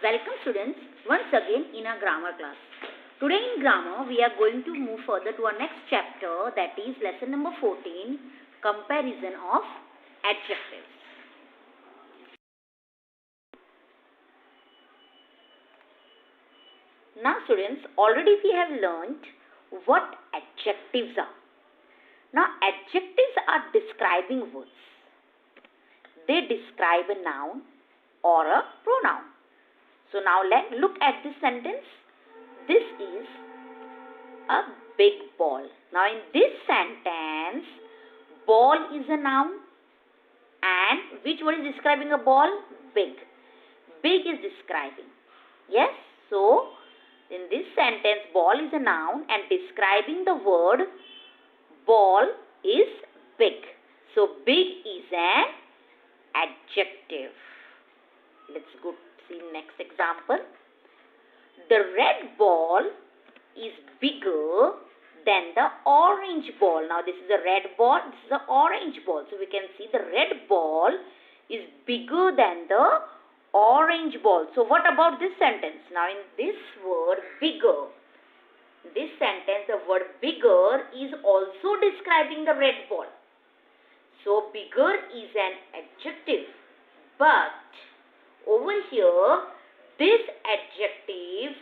Welcome students once again in our grammar class. Today in grammar we are going to move further to our next chapter, that is lesson number 14, comparison of adjectives. Now students, already we have learnt what adjectives are. Now adjectives are describing words. They describe a noun or a pronoun. So now let's look at this sentence. This is a big ball. Now in this sentence, ball is a noun and which word is describing a ball? Big. Big is describing. Yes? So in this sentence, ball is a noun and describing the word ball is big. So big is an adjective. Let's go see next example. The red ball is bigger than the orange ball. Now this is a red ball, this is an orange ball. So we can see the red ball is bigger than the orange ball. So what about this sentence? Now in this word bigger, this sentence the word bigger is also describing the red ball. So bigger is an adjective, but over here this adjective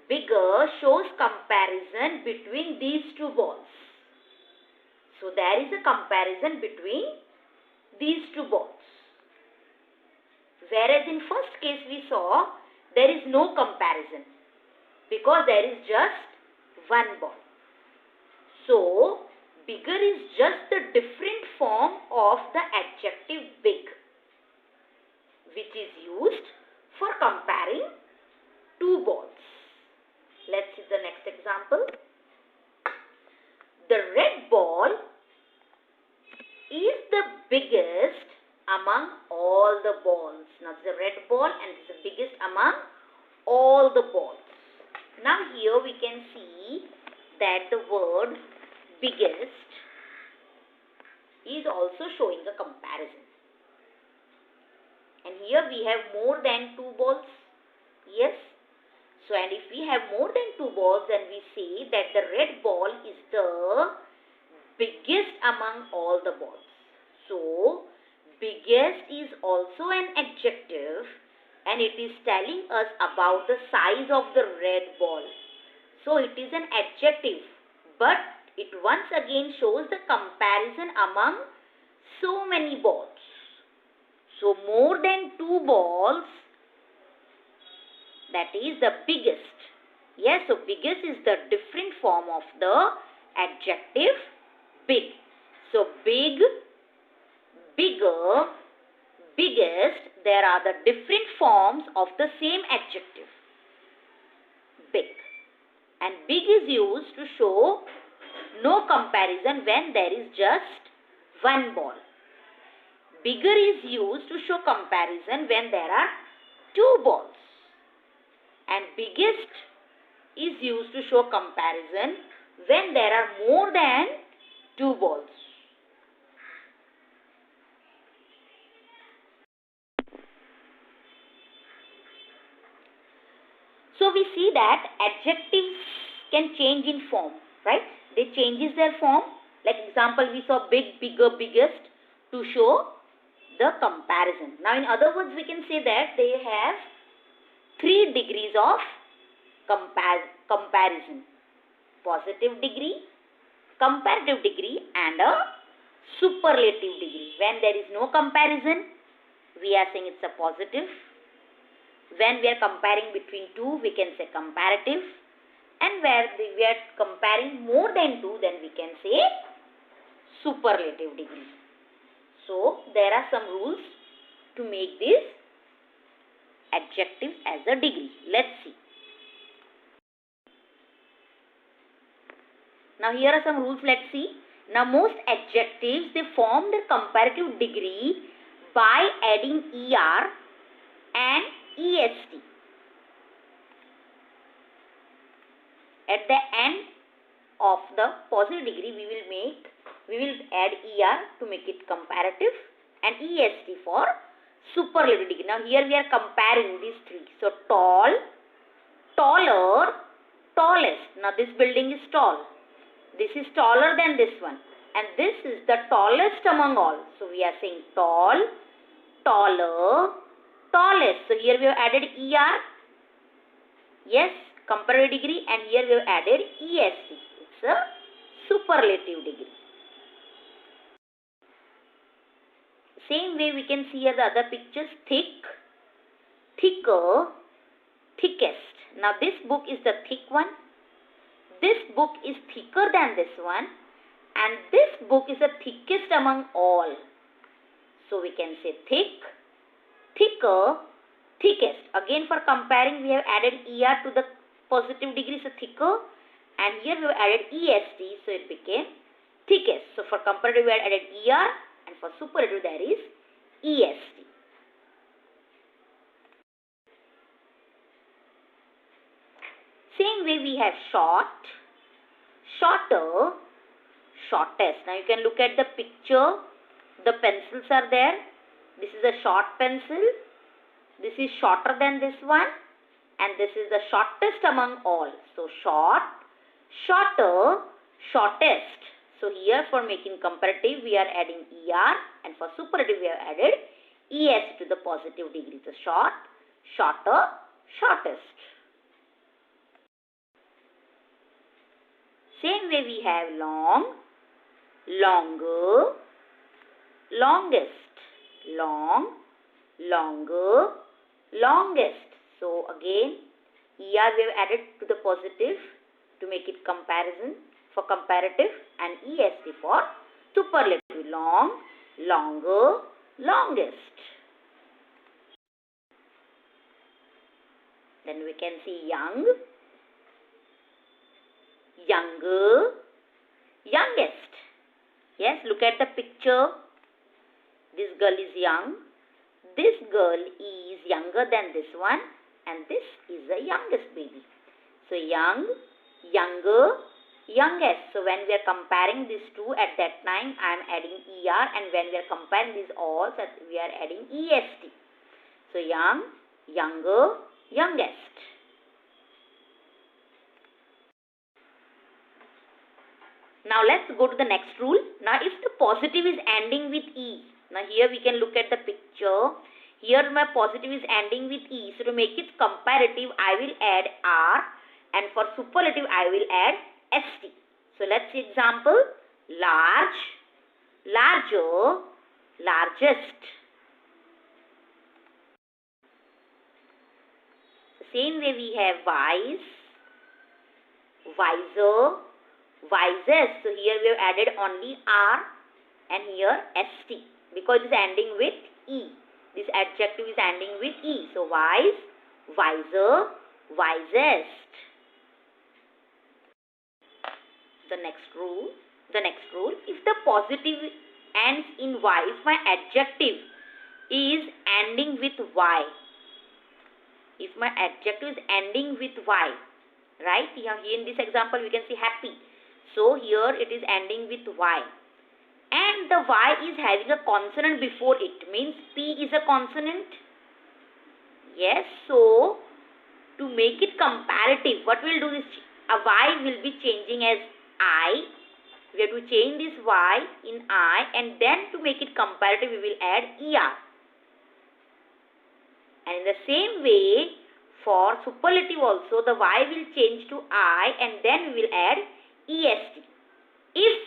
bigger shows comparison between these two balls. So there is a comparison between these two balls. Whereas in first case we saw there is no comparison because there is just one ball. So bigger is just the different form of the adjective big, which is used for comparing two balls. Let's see the next example. The red ball is the biggest among all the balls. Now this is a red ball and this is the biggest among all the balls. Now here we can see that the word biggest is also showing a comparison. And here we have more than two balls. Yes. So and if we have more than two balls, then we say that the red ball is the biggest among all the balls. So biggest is also an adjective and it is telling us about the size of the red ball. So it is an adjective, but it once again shows the comparison among so many balls. So more than two balls, that is the biggest. Yes, so biggest is the different form of the adjective big. So big, bigger, biggest, there are the different forms of the same adjective big. And big is used to show no comparison when there is just one ball. Bigger is used to show comparison when there are two balls. And biggest is used to show comparison when there are more than two balls. So we see that adjectives can change in form, right? They changes their form. Like example, we saw big, bigger, biggest to show the comparison. Now in other words, we can say that they have 3 degrees of comparison: positive degree, comparative degree and a superlative degree. When there is no comparison, we are saying it's a positive. When we are comparing between two, we can say comparative. And where we are comparing more than two, then we can say superlative degree. So there are some rules to make these adjectives as a degree. Let's see. Now here are some rules. Let's see. Now most adjectives, they form their comparative degree by adding er and est. At the end of the positive degree, we will add er to make it comparative and est for superlative degree. Now here we are comparing these three. So tall, taller, tallest. Now this building is tall. This is taller than this one. And this is the tallest among all. So we are saying tall, taller, tallest. So here we have added ER. Yes, comparative degree. And here we have added EST. It's a superlative degree. Same way we can see here the other pictures. Thick, thicker, thickest. Now this book is the thick one. This book is thicker than this one. And this book is the thickest among all. So we can say thick, thicker, thickest. Again for comparing we have added ER to the positive degree, so thicker. And here we have added EST, so it became thickest. So for comparative we have added ER, and for superlative there is EST. Same way we have short, shorter, shortest. Now you can look at the picture. The pencils are there. This is a short pencil. This is shorter than this one. And this is the shortest among all. So short, shorter, shortest. So here for making comparative we are adding ER. And for superlative we have added ES to the positive degree. So short, shorter, shortest. Same way we have long, longer, longest, long, longer, longest. So again ER we have added to the positive to make it comparison for comparative, and EST for superlative. Long, longer, longest. Then we can see young, younger, youngest. Yes, look at the picture. This girl is young. This girl is younger than this one, and this is the youngest baby. So young, younger, youngest. So when we are comparing these two, at that time I am adding ER, and when we are comparing these all, we are adding EST. So young, younger, youngest. Now let's go to the next rule. Now if the positive is ending with E, now here we can look at the picture. Here my positive is ending with E. So to make it comparative, I will add R, and for superlative I will add ST. So let's see example. Large, larger, largest. The same way we have wise, wiser, wisest. So here we have added only R and here ST because it is ending with E. This adjective is ending with E. So wise, wiser, wisest. The next rule. If the positive ends in Y, if my adjective is ending with Y, if my adjective is ending with Y, right? Here in this example we can see happy. So here it is ending with Y. And the Y is having a consonant before it. Means P is a consonant. Yes. So to make it comparative, what we'll do is a Y will be changing as I. We have to change this Y in I, and then to make it comparative we will add ER. And in the same way for superlative also the Y will change to I, and then we will add EST. If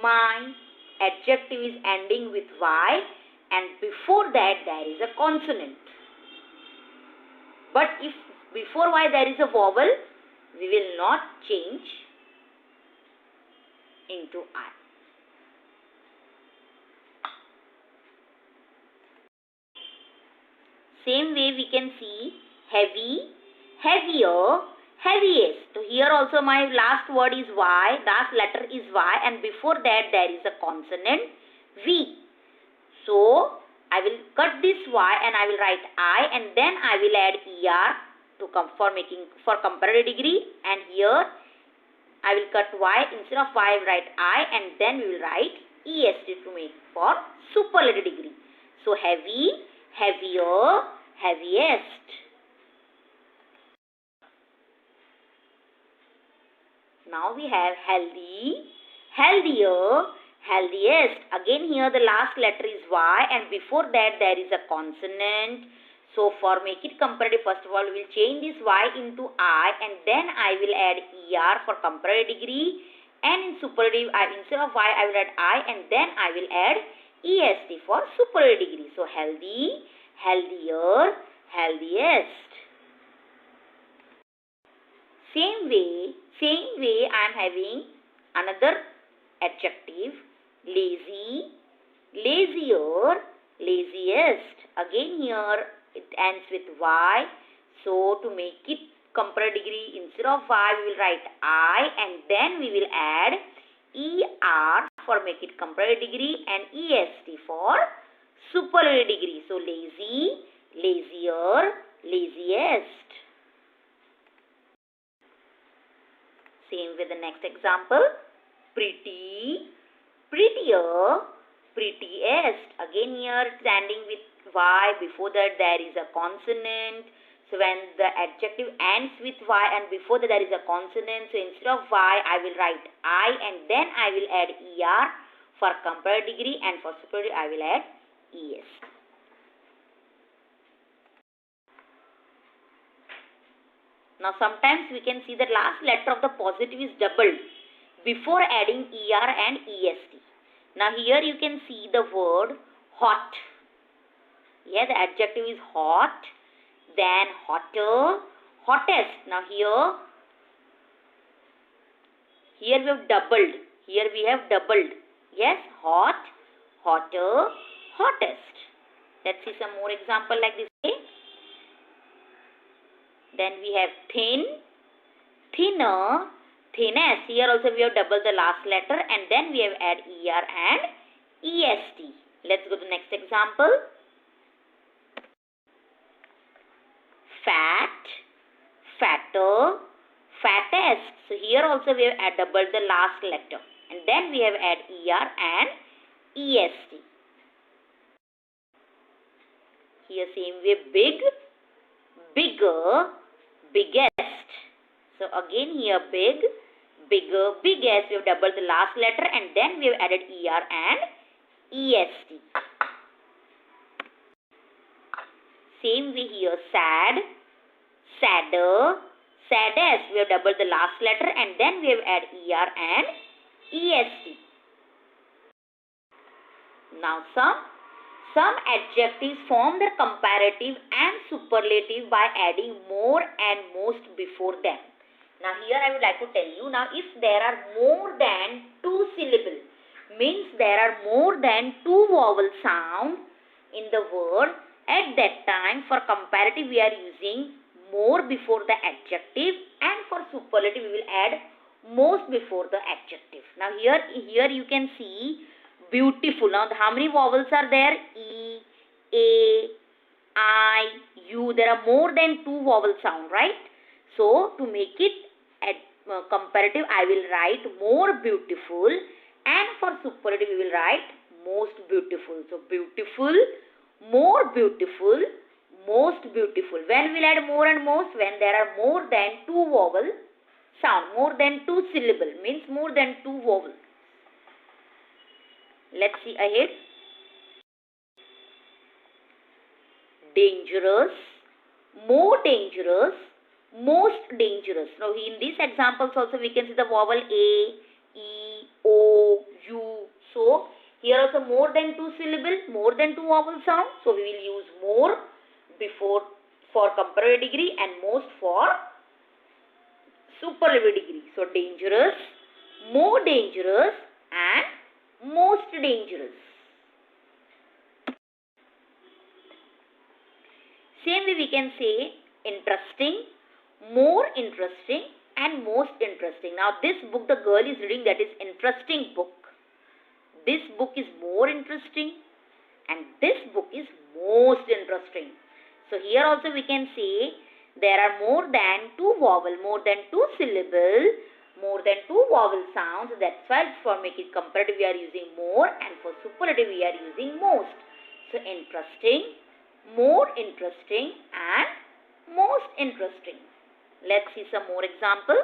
my adjective is ending with Y and before that there is a consonant. But if before Y there is a vowel, we will not change into I. Same way we can see heavy, heavier, heaviest. So here also my last word is Y, last letter is Y, and before that there is a consonant V. So I will cut this Y and I will write I, and then I will add ER to come for comparative degree, and here I will cut Y, instead of Y I will write I, and then we will write EST to make for superlative degree. So heavy, heavier, heaviest. Now we have healthy, healthier, healthiest. Again here the last letter is Y and before that there is a consonant. So for make it comparative, first of all we will change this Y into I and then I will add ER for comparative degree, and in superlative instead of Y I will add I and then I will add EST for superlative degree. So healthy, healthier, healthiest. Same way I am having another adjective, lazy, lazier, laziest. Again here it ends with Y. So to make it comparative degree, instead of Y we will write I and then we will add ER for make it comparative degree and EST for superlative degree. So lazy, lazier, laziest. Same with the next example, pretty, prettier, prettiest. Again here standing with Y, before that there is a consonant. So when the adjective ends with Y and before that there is a consonant, so instead of Y I will write I and then I will add ER for comparative degree and for superlative I will add ES. Now sometimes we can see the last letter of the positive is doubled before adding ER and EST. Now here you can see the word hot. Yeah, the adjective is hot, then hotter, hottest. Now here we have doubled. Here we have doubled. Yes, hot, hotter, hottest. Let's see some more example like this. Then we have thin, thinner, thinnest. Here also we have doubled the last letter and then we have add ER and EST. Let's go to the next example. Fat, fatter, fattest. So here also we have doubled the last letter and then we have add ER and EST. Here same way, big, bigger, biggest. So again here big, bigger, biggest. We have doubled the last letter and then we have added ER and EST. Same way here, sad, sadder, saddest. We have doubled the last letter and then we have added ER and EST. Now some adjectives form their comparative and superlative by adding more and most before them. Now here I would like to tell you, now if there are more than 2 syllables, means there are more than 2 vowel sounds in the word, at that time for comparative we are using more before the adjective and for superlative we will add most before the adjective. Now here you can see beautiful. Now how many vowels are there? E, A, I, U. There are more than 2 vowel sound, right? So to make it comparative I will write more beautiful and for superlative we will write most beautiful. So beautiful, more beautiful, most beautiful. When we will add more and most? When there are more than 2 vowel sound, more than 2 syllable, means more than 2 vowels. Let's see ahead. Dangerous, more dangerous, most dangerous. Now in these examples also we can see the vowel A, E, O, U. So here also more than 2 syllables, more than 2 vowel sound. So we will use more before for comparative degree and most for superlative degree. So dangerous, more dangerous and most dangerous. Same way we can say interesting, more interesting and most interesting. Now this book the girl is reading, that is interesting book. This book is more interesting and this book is most interesting. So here also we can say there are more than 2 vowel, more than 2 syllable, more than 2 vowel sounds. That's why for make it comparative we are using more and for superlative we are using most. So interesting, more interesting, and most interesting. Let's see some more example.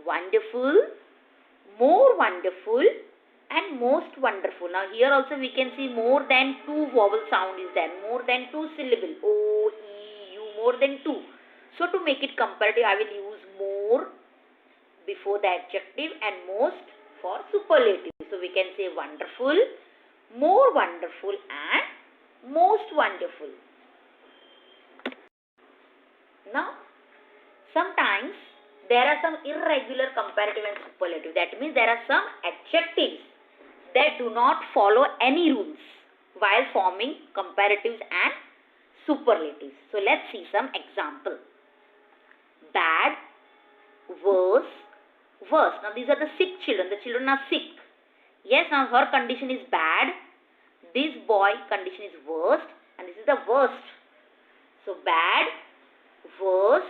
Wonderful, more wonderful, and most wonderful. Now here also we can see more than two vowel sound is there, more than two syllable, O, E, U, more than two. So to make it comparative, I will use more before the adjective and most for superlative. So we can say wonderful, more wonderful, and most wonderful. Now, sometimes there are some irregular comparative and superlative. That means there are some adjectives that do not follow any rules while forming comparatives and superlatives. So let's see some example. Bad, worse, worse. Now these are the sick children. The children are sick. Yes, now her condition is bad. This boy condition is worst, and this is the worst. So bad, worse,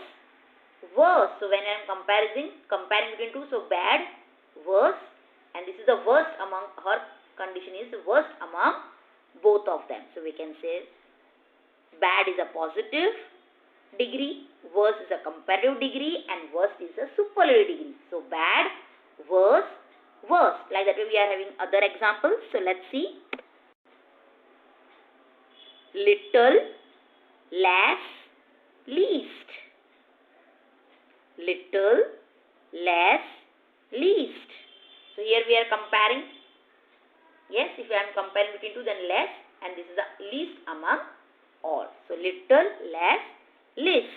worse. So when I am comparing between two, so bad, worse, and this is the worst among, her condition is the worst among both of them. So we can say bad is a positive degree, worse is a comparative degree, and worst is a superlative degree. So bad, worse, worst. Like that way we are having other examples. So let's see. Little, less, least. Little, less, least. So here we are comparing. Yes, if I am comparing between two, then less, and this is the least among all. So little, less, least.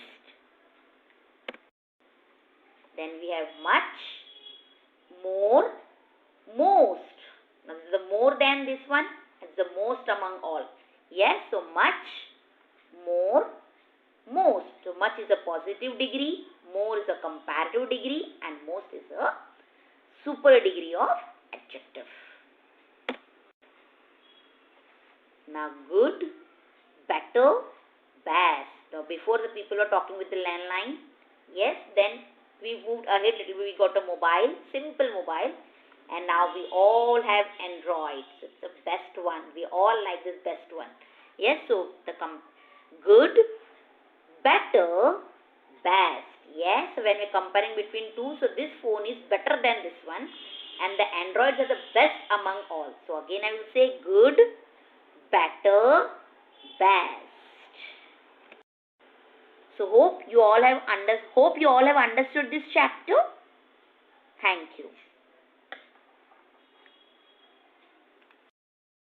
Then we have much, more, most. Now this is the more than this one, it's the most among all. Yes, so much, more, most. So much is a positive degree, more is a comparative degree, and most is a super degree of adjective. Now good, better, best. Now before the people were talking with the landline. Yes, then we moved ahead little bit. We got a mobile, simple mobile, and now we all have Android. So it's the best one. We all like this best one. Yes, so the good, better, best. Yes, so when we're comparing between two, so this phone is better than this one, and the Androids are the best among all. So again I will say good, better, best. So hope you all have understood this chapter. Thank you.